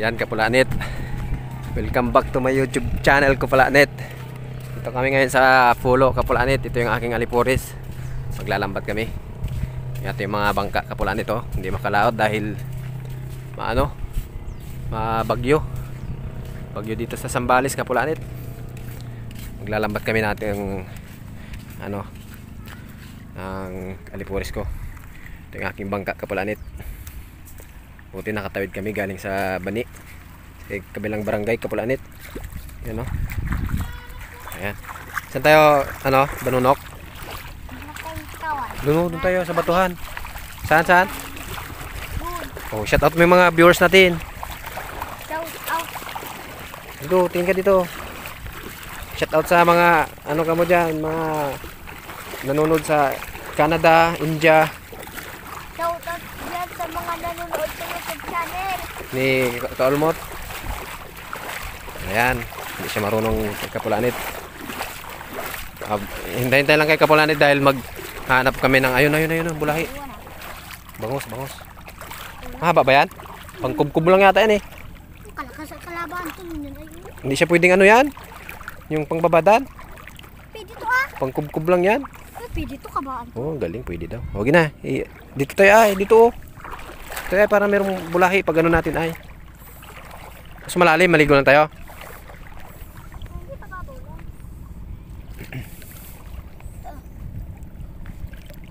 Yan Kapulanit, welcome back to my YouTube channel Kapulanit. Ito kami ngayon sa Pulo Kapulanit. Ito yung aking alipuris. Maglalambat kami. Ito yung mga bangka Kapulanit oh. Hindi makalaot dahil mabagyo. Bagyo dito sa Zambales Kapulanit. Maglalambat kami natin ang alipuris ko. Ito yung aking bangka Kapulanit. Buti nakatawid kami galing sa Bani, kabilang barangay Kapulanit. Yan o. Ayan. Saan tayo, Banunok? Doon tayo sa batuhan. Saan? Oh, shout out mo yung mga viewers natin. Shout out. Dito, tingin ka dito. Shout out sa mga, kamo dyan, mga nanonood sa Canada, India. Shout out dyan sa mga nanonood sa YouTube channel. Ni Kaulmot. Ayan, hindi siya marunong Kapulanit. Hintayin tayo lang kay Kapulanit dahil maghanap kami ng ayun, bulahi. Bangos. Mahaba ba yan? Pangkubkub lang yata yan eh. Kalakas at kalaban ito yun. Hindi siya pwedeng yan. Yung pangbabadan. Pwede to Pangkubkub lang yan. Pwede to kabaan. Oh, galing, pwede daw. Huwag na. Dito tayo dito oh. Ito ay para merong bulahi pag ano natin ay. Mas malalim, maligo lang tayo.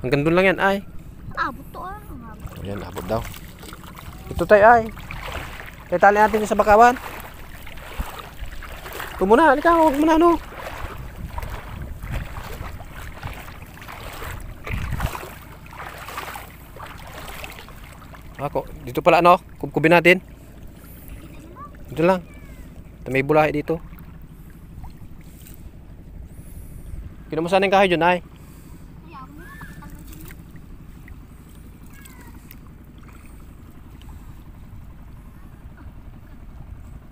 Hanggang doon lang yan ay. Abot to Ayan, abot daw. Ito tayo ay. Tali natin sa bakawan. Ito muna, halika, huwag muna Ako, dito pala kubkubin natin. Dito lang. May bulahi dito. Kinumusan yung kahoy dyan ay.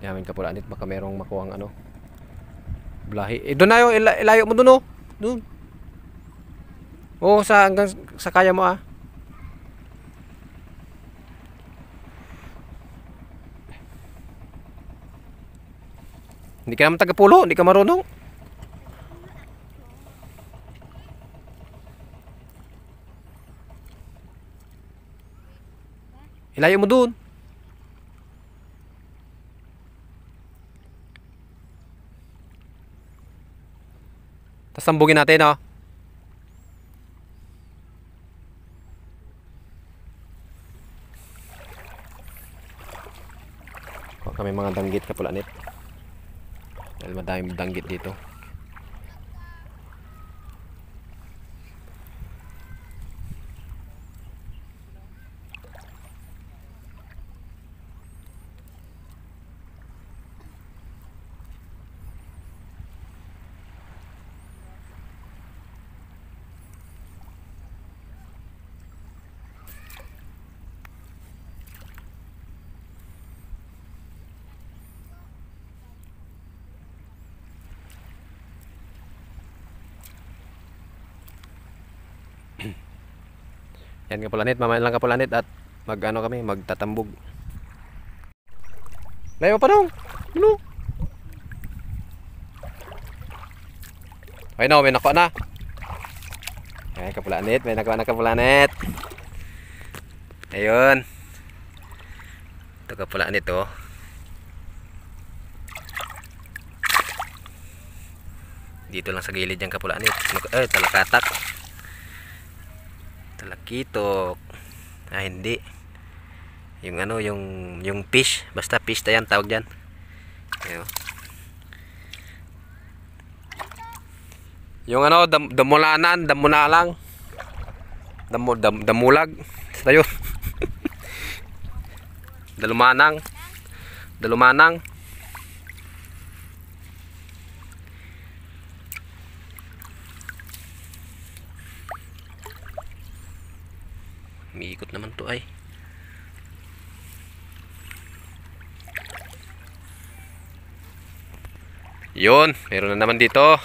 Yamin Kapulanit, baka merong makuhang bulahi. Doon na yung ilayo mo doon Doon. Hanggang sa kaya mo Hindi ka naman taga-pulo, hindi ka marunong. Ilayo mo doon. Tapos sambungin natin kami mga danggit Kapulanit. Dahil madaming danggit dito. Yan Kapulanit, mamain lang Kapulanit at kami, magtatambog. Layo pa daw. Ay may nakuha na. Ay Kapulanit, may nakuha na Kapulanit. Ayun. Ito Kapulanit Dito lang sa gilid yung Kapulanit. Talakatak. Talakitok. Hindi. Yung fish, basta fish na yan tawag diyan. Ayun. Yung damunalang. Damulag. Tayo. Dalumanang. Umiikot naman to ay. Yun, meron na naman dito.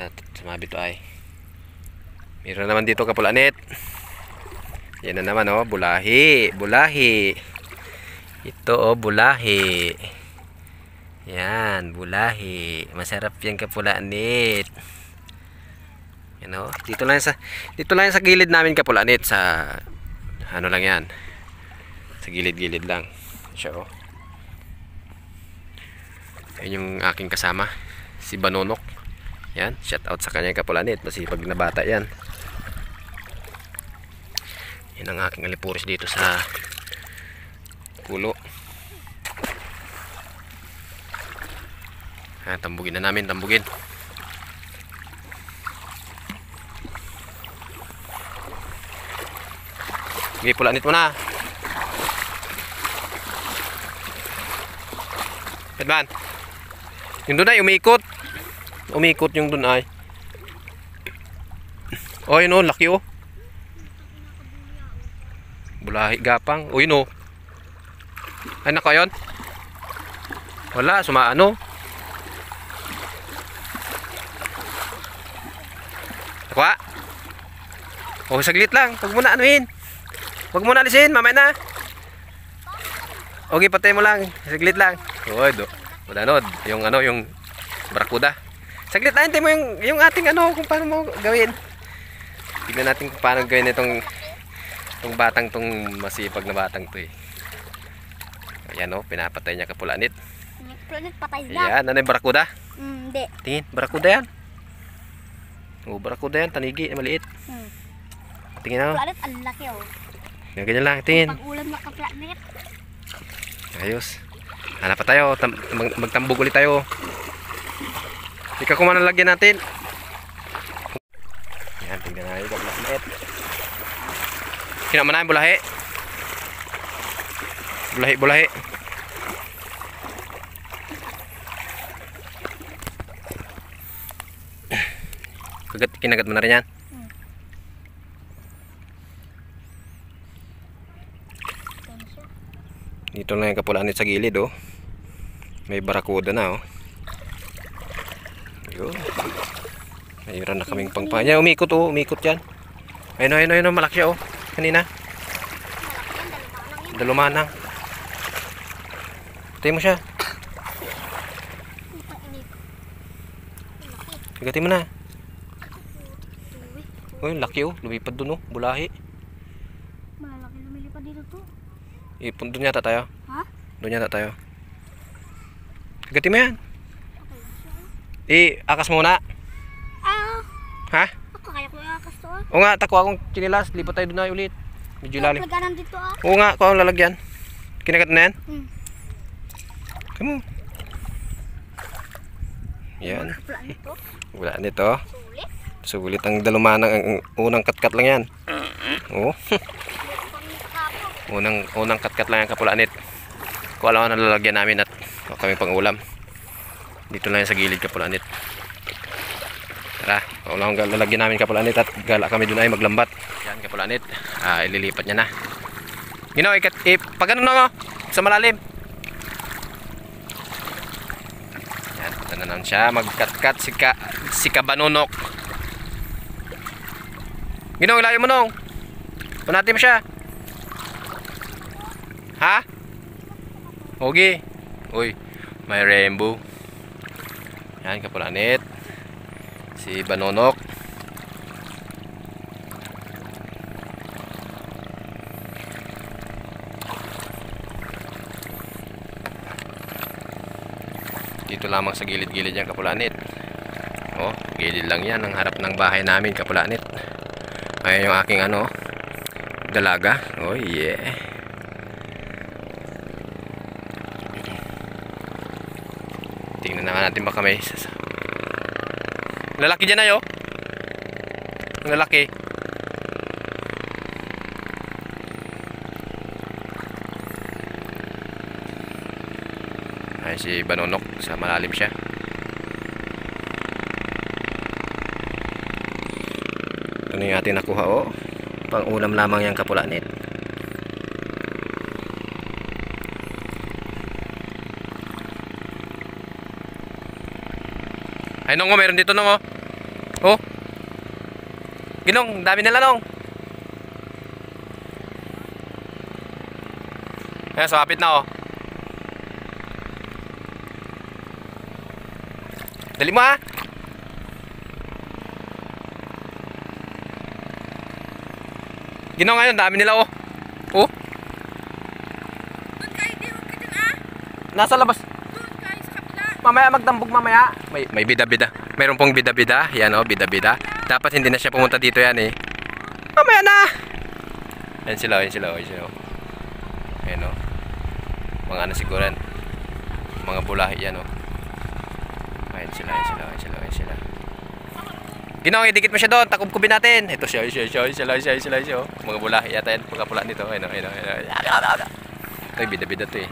At sumabi to ay. Meron na naman dito Kapulanit. Yan na naman bulahi. Ito oh, bulahi. Yan, bulahi. Masarap yan kapulanit. Yan oh. Dito lang sa gilid namin kapulanit, sa ano lang yan. Sa gilid-gilid lang. Siya oh. Yan yung aking kasama, si Banonok. Yan, shout out sa kanya kapulanit. Masipag na bata yan. Yan ang aking alipuris dito sa pulo. Tambugin na namin, tambugin. Sige, pulanit mo na. Pedman. Yung doon ay umiikot. Umiikot yung doon ay. Oh, yun oh, laki oh. Bulahi gapang. Oh, yun oh. Ay, nako yun. Wala, sumaano. Nakuha. Oh, saglit lang. Huwag mo na anuhin. Huwag mo na alisin, mamaya na. Okay, patay mo lang. Saglit lang. Oh, Madanod. Yung ano, yung barakuda. Saglit lang, hintay mo yung ating ano, kung paano mo gawin. Tignan natin kung paano gawin itong batang, tong masipag na batang to eh. Ayan oh, pinapatay niya kapulanit. Kapulanit, patay na. Ayan, ano yung barakuda? Hindi. Tingin, barakuda yan. Oh, barakuda yan, tanigi, maliit. Tingin ako. Kapulanit, ang laki oh. Ganyan lang, tingin. Pag-ulam na kapulanit. Ayos. Hanap pa tayo, magtambog ulit tayo. Ika kung manalagyan natin. Yan, tingnan natin kapulanit. Kinamanahin bulahi. Bulahi. Kinagat mo na rin yan. Dito lang yung kapulanit sa gilid oh. May barakuda na oh. Ayun. Mayroon na kaming pangpanya. Umikot oh, umikot yan. Ayun, malaki siya oh. Kanina. Dalumanang. Patay mo siya. Gatin mo na. Oh, laki oh. Lumipad dun oh. Bulahi. Malalaki lumilipad dito to. Doon yata tayo. Ha? Doon yata tayo. Gatin mo yan. Akas muna. Ha? Ako kaya ko akas to ah. O nga, takwa akong chinilas. Lipat tayo doon na ulit. Medyo lalim. Laganan dito ah. Oo nga, kung lalagyan. Kinagat na yan? Kamu. Yan. Kapulanit to. Wala nito. Sulit. Sulit ang dalumanang. Ang unang katkat lang yan. Oo. Unang katkat lang yung kapulanit. Kung alam ko na lalagyan namin at kami pang ulam. Dito lang yan sa gilid kapulanit. Tara, kung alam ko lalagyan namin kapulanit at gala kami dun ay maglambat. Yan kapulanit. Ililipat niya na. Gino, pag ano na sa malalim. Yan, ito na naman siya. Magkatkat si Kabanonok. Gino, ilalim mo nung. Punatin mo siya. Ha? Okay. Uy, may rainbow. Yan, kapulanit. Si Banonok. Dito lamang sa gilid-gilid yan kapulanit. Oh, gilid lang yan ang harap ng bahay namin kapulanit. Ayan yung aking ano, dalaga. Oh yeah. Tingnan na natin baka may lalaki dyan ayo. Lalaki. Ay si Banonok, sa malalim siya. Ito na yung ating nakuha oh. Pang ulam lamang yung kapulanit. Ay nung meron dito nung oh. Oh. Ginong, dami nila nung. Ayan, so hapit na oh. Dali mo ha. Ginaw ngayon, dami nila oh. Oh. Doon kayo, di huwag ka dyan ah. Nasa labas. Doon kayo sa kapila. Mamaya magdambog mamaya. May bida-bida. Mayroon pong bida-bida. Yan oh, bida-bida. Dapat hindi na siya pumunta dito yan eh. Mamaya na. Yan sila, yan sila, yan sila. Ayan oh. Mga ano siguran. Mga bulahi yan oh. Ayan sila, yan sila, yan sila, yan sila. Ginaw, idikit mo siya doon. Takubkubin natin. Ito siya, siya. Mga bulahi yata yan. Pagkapula nito. Ayan oh, ayan oh, ayan oh. Ay, bida-bida to eh.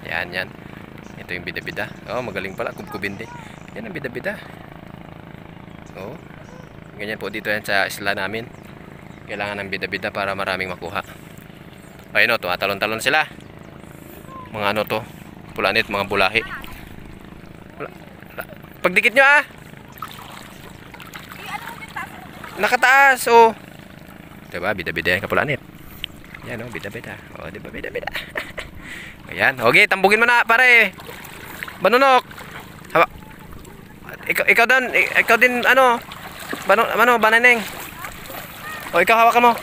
Yan. Ito yung bida-bida. Oh, magaling pala. Kubkubin din. Yan ang bida-bida. Oh. Ganyan po dito yan sa isla namin. Kailangan ng bida-bida para maraming makuha. Ayun o, tumatalon-talon sila. Mga ano to. Pulanit, mga bulahi. Pagdikit nyo ah. Nakataas oh. Diba, bida-bida yan kapulanit. Yan oh, bida-bida. Oh, diba, bida-bida. Ayan, okay, tambugin mo na pare. Banunok. Hawa. Ikaw din ano? Bananeng. O ikaw hawakan mo.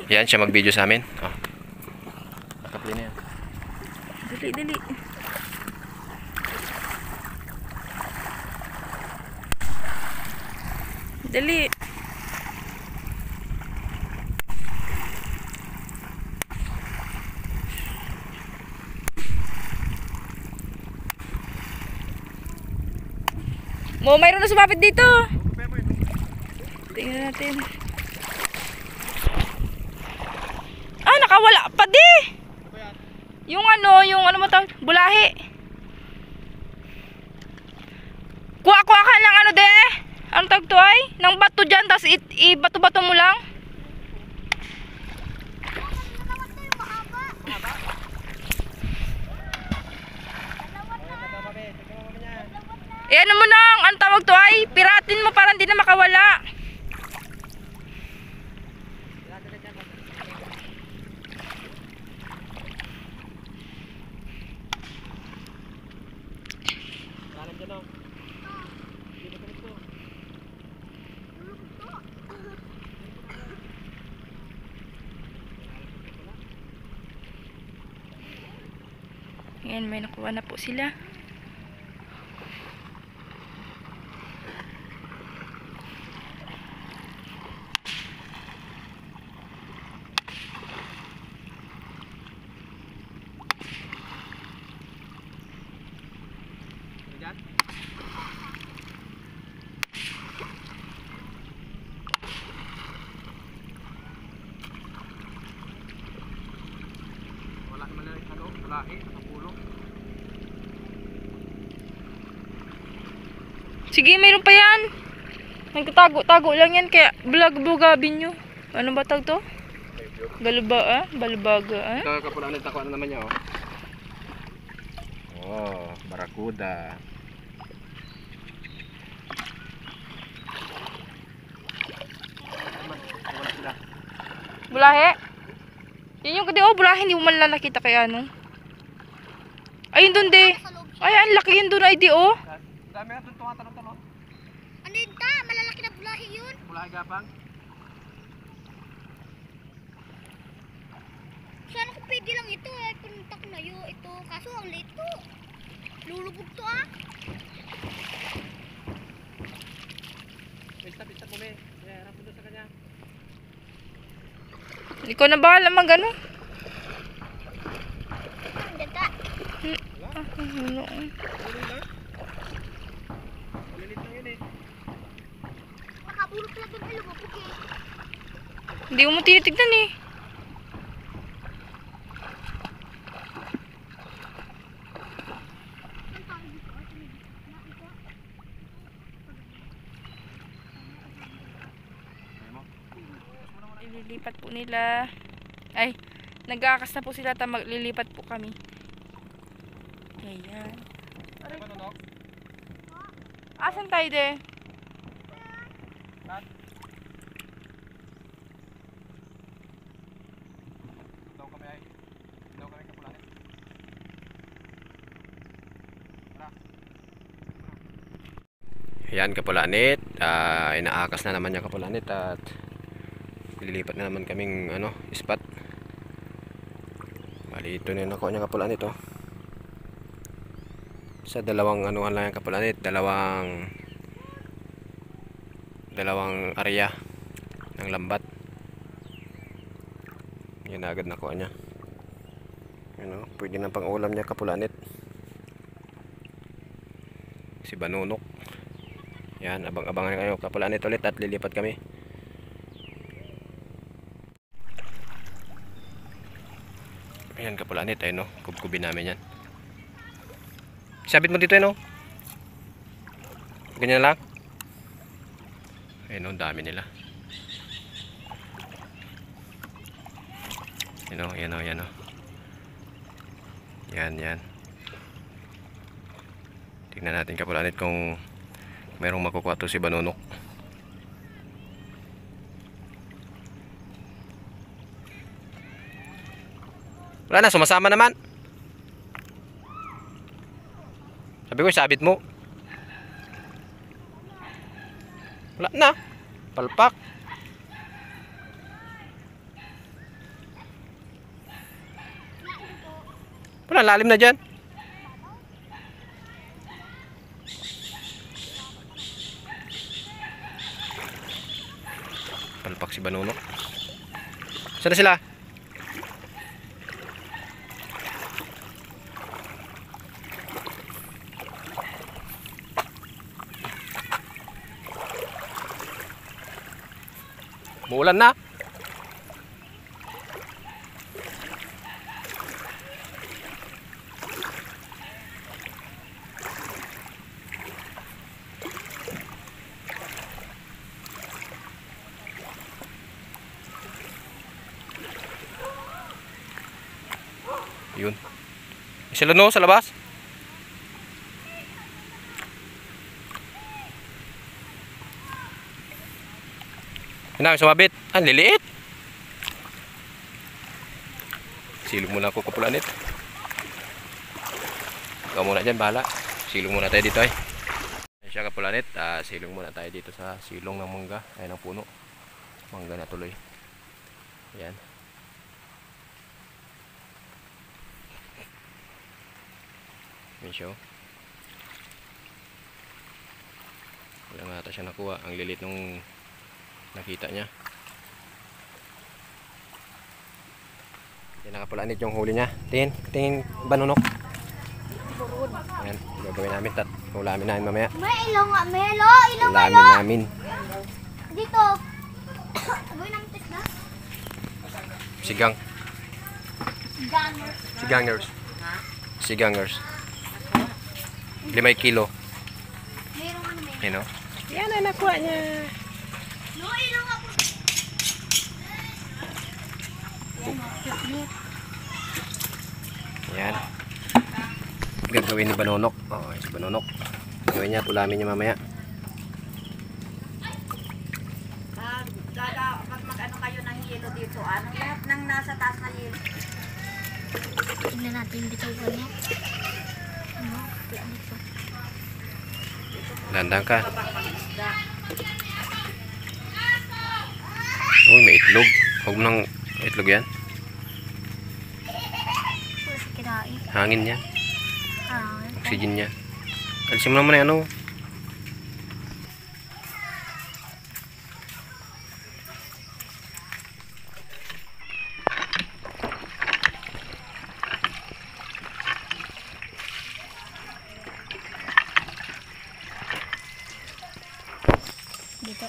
Yan siya mag-video sa amin. Oh. Nakapli na yan. Dali. Dali. Mo, mayroon na sumapit dito. Tingnan natin. Ah, nakawala pa di. Yung ano mo tawag? Bulahi. Kuha ka ng ano de? Ano tawag to ay? Nang bato dyan, tapos i-bato-bato mo lang. Eh ano mo nang, ano tawag to ay? Piratin mo para hindi na makawala. Ayan, may nakuha na po sila. Wala naman na ano, bulahi, nakapulong. Sige, mayroon pa yan. Nagtatago-tago lang yan, kaya bulag-bugabin nyo. Ano ba tawag to? Balbaga ah? Ito kapulanit, ako ano naman niya oh. Oh, barakuda. Bulahe? Yun yung bulahe, hindi mo man lang nakita kaya ano. Ayun dun de. Ay, ang laki yun dun ay di oh. Dami na itong tumatalon-talon. Ano yun ta? Malalaki na bulahi yun. Bulahi gapang. Sana ko pwede lang ito eh. Punta ko na yun. Ito. Kaso ang late to. Lulubog to ah. Pista-pista po may. Harap mo doon sa kanya. Ikaw na bahala mag ano. Ang daga. Ano? Malilit lang yun eh. Nakabulok lang doon. Lubog eh. Hindi mo tinitignan eh. Ililipat po nila. Ay, nag-aakas na po sila. Maglilipat po kami. Ayan. Asan tayo de? Daw kami ay. Daw kami Ayan, kapulanit. Inaakas na naman niya kapulanit at lilipat na naman kaming spot. Bali, ito na yung nakuha niya kapulanit, oh. Sa dalawang anuhan lang yung kapulanit, dalawang area ng lambat. Yan na agad nakuha niya. Pwede na pang ulam niya kapulanit. Si Banunok. Yan, abang-abangan kayo kapulanit ulit at lilipat kami. Ayan kapulanit, ayun, no, kubkubin namin yan. Sabit mo dito, no? Ganyan lang. Ayun, no, dami nila. Yan, no, yan, no. Yan. Tingnan natin kapulanit kung merong makukuha to si Banunok. Wala na, sumasama naman. Sabi ko, sabit mo. Wala na. Palpak. Wala, lalim na dyan. Palpak si Banunok. Saan na sila? Muulan na. Yun. Sila no sa labas. Yan, sumabit. Ang liliit. Silong muna ako kapulanit. Ikaw muna dyan, bahala. Silong muna tayo dito ay. Ayan siya kapulanit. Silong muna tayo dito sa silong ng mangga. Ayan ang puno. Mangga na tuloy. Ayan. Ayan siya. Wala nga ata siya nakuha. Ang lilit nung nakita niya. Yan, nakapulanit yung huli niya. Tingin Banunok. Yan, gagawin namin ulamin namin mamaya. May ilong nga, Melo. Ulamin namin. Dito. Gawin namin test na. Sigang. Gangers. Sigangers. 5 kilo. Mayroong ano, Melo. Yan, o. Yan na nakuha niya. No, ilong ako. Yan. Gagawin ni Banunok. Si Banunok. Gagawin niya at ulamin niya mamaya. Mag-ano kayo ng yelo dito? Anong lahat ng nasa taas na yelo? Tingnan natin dito ganyan. Ano? Dito. Landang ka. Uy, may itlog. Huwag mo nang itlog yan. Puro kinain. Hangin niya. Ah, Oxygen niya. Alisin mo naman yung dito.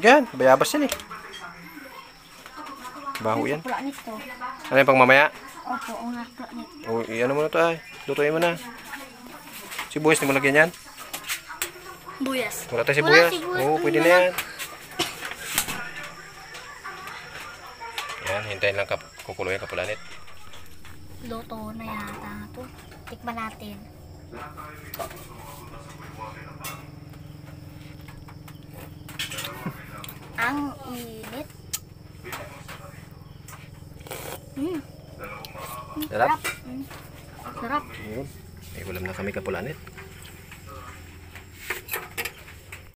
huwag yan. Bayabas yan eh. Baho yan. Pula nito. Ano yung pang mamaya? Opo, ang nakla nito. O, ano mo na to ay. Lutuin mo na. Sibuyas, di mo lagyan yan. Buyas. Wala tayo sibuyas. Wala sibuyas. Oo, pwede na yan. Yan, hintayin lang kukuloy ang kapulanit. Luto na yata ito. Tikman natin. Ang init. Mm. Sarap. Sarap. Yun. May ulam na kami kapulanit.